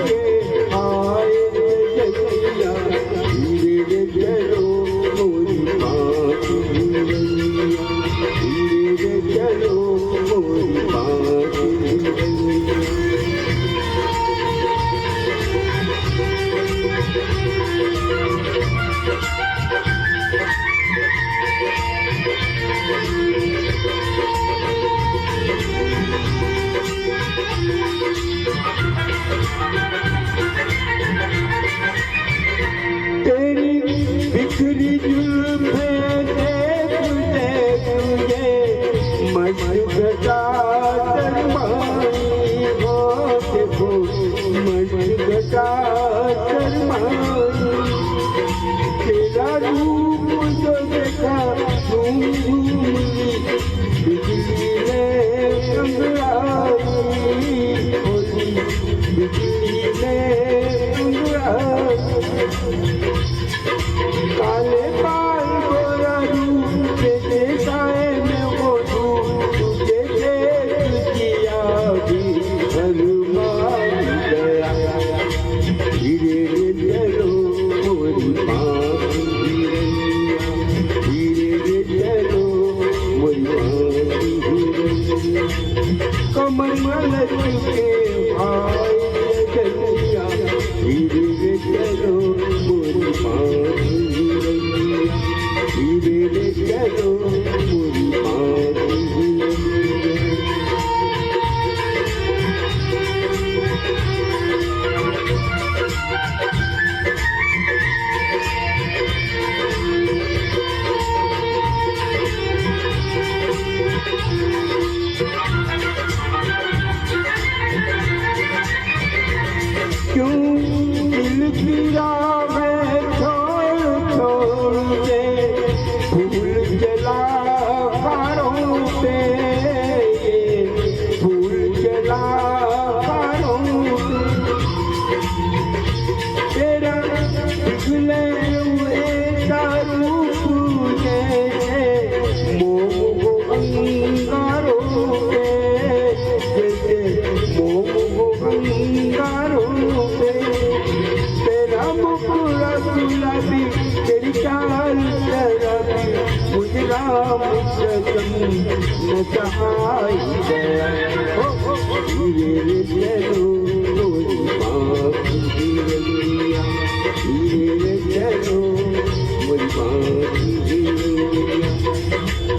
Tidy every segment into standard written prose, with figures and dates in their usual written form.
के आए जैया धीरे चलो मोरी बाकी रैया धीरे चलो मोरी बाकी रैया तेरी बिखरी जुल्फें देख तुझे मजगता शर्माई हो देखो मजगता शर्माई तेरा रूप जो देखा झूम झूमी बिजली ने अंगड़ाई होली बिजली ने अंगड़ाई काले बाल गोरा रूप से देखा है मैं वो रूप तुझे देख किया भी शर्माई गया धीरे चलो मोरी बाकी रैया धीरे चलो मोरी बाकी रैया कमर मल के भाई जैया धीरे चलो मोरी बाकी रैया धीरे चलो मोरी बाकी रैया क्यों दिल की राहें छोड़ दे फूल जला पहाड़ों पे फूल जला पहाड़ों पे तेरा पिघले हुए रूप ने मोह अंगारों पे जैसे मोह अंगारों तेरा मुखड़ा गुलाबी तेरी चाल शराबी मुझे राम कसम न सहाय गया धीरे चलो मोरी बाकी रैया धीरे चलो मोरी बाकी रैया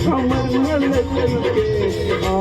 कमर मल के